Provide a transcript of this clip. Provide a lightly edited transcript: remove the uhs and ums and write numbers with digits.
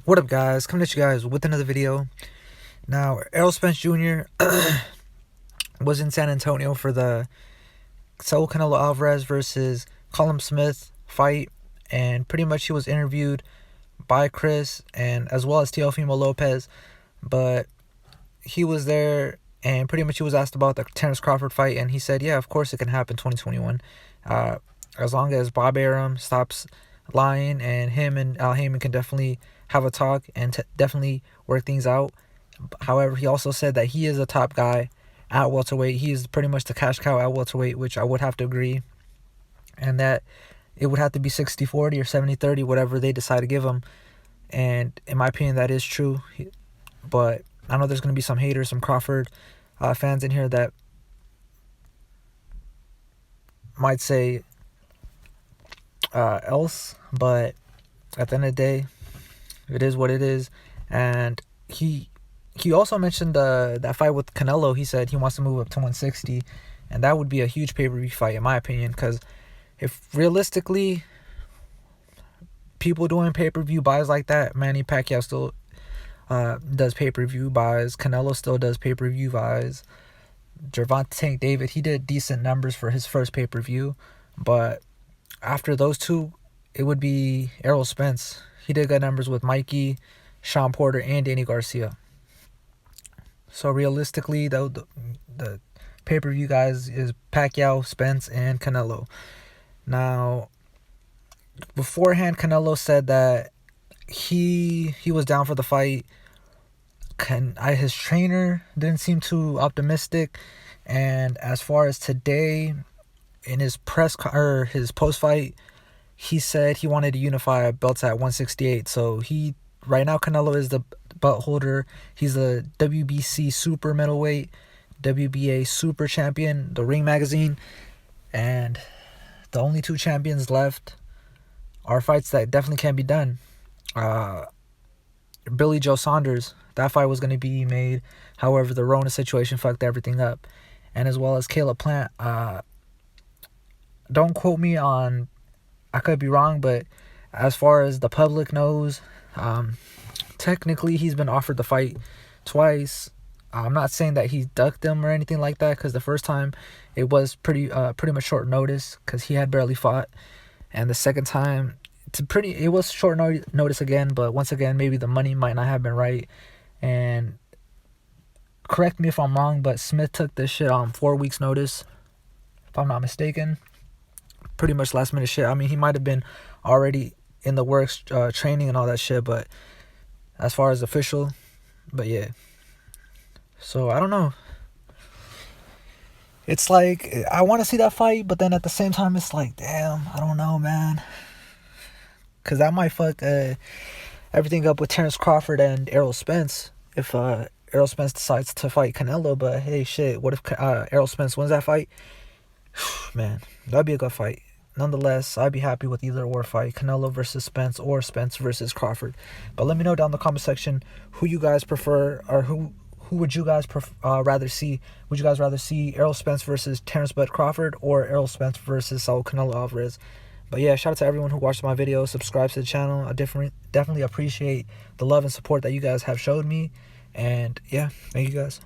What up, guys? Coming at you guys with another video. Now, Errol Spence Jr. was in San Antonio for the Saul Canelo Alvarez versus Colin Smith fight, and pretty much he was interviewed by Chris and as well as Teofimo Lopez, but he was there and pretty much he was asked about the Terence Crawford fight, and he said, yeah, of course it can happen 2021, as long as Bob Arum stops lying, and him and Al Heyman can definitely have a talk and definitely work things out. However, he also said that he is a top guy at welterweight. He is pretty much the cash cow at welterweight, which I would have to agree, and that it would have to be 60-40 or 70-30, whatever they decide to give him. And in my opinion, that is true. But I know there's going to be some haters, some Crawford fans in here that might say else, but at the end of the day, it is what it is. And he also mentioned that fight with Canelo. He said he wants to move up to 160, and that would be a huge pay-per-view fight in my opinion, because if realistically people doing pay-per-view buys like that, Manny Pacquiao still does pay-per-view buys, Canelo still does pay-per-view buys, Gervonta Tank David, he did decent numbers for his first pay-per-view, but after those two, it would be Errol Spence. He did good numbers with Mikey, Sean Porter, and Danny Garcia. So realistically, though, the pay-per-view guys is Pacquiao, Spence, and Canelo. Now, beforehand, Canelo said that he was down for the fight. His trainer didn't seem too optimistic, and as far as today, in his his post-fight, he said he wanted to unify belts at 168. So right now Canelo is the belt holder. He's the WBC super middleweight, WBA super champion, the Ring magazine, and the only two champions left are fights that definitely can be done. Billy Joe Saunders, that fight was going to be made. However, the Rona situation fucked everything up. And as well as Caleb Plant. Don't quote me on, I could be wrong, but as far as the public knows, technically he's been offered the fight twice. I'm not saying that he ducked him or anything like that, because the first time it was pretty much short notice because he had barely fought, and the second time it was short notice again, but once again maybe the money might not have been right. And correct me if I'm wrong, but Smith took this shit on 4 weeks notice, if I'm not mistaken. Pretty much last minute shit. I mean, he might have been already in the works, training and all that shit, but as far as official, but yeah. So I don't know. It's like I want to see that fight, but then at the same time, it's like, damn, I don't know, man, because that might fuck everything up with Terence Crawford and Errol Spence if Errol Spence decides to fight Canelo. But hey, shit, what if Errol Spence wins that fight? Man, that'd be a good fight. Nonetheless, I'd be happy with either or fight, Canelo versus Spence or Spence versus Crawford. But let me know down in the comment section who you guys prefer, or who would you guys rather see? Would you guys rather see Errol Spence versus Terence Bud Crawford, or Errol Spence versus Saul Canelo Alvarez? But yeah, shout out to everyone who watched my video, subscribes to the channel. I definitely appreciate the love and support that you guys have showed me. And yeah, thank you guys.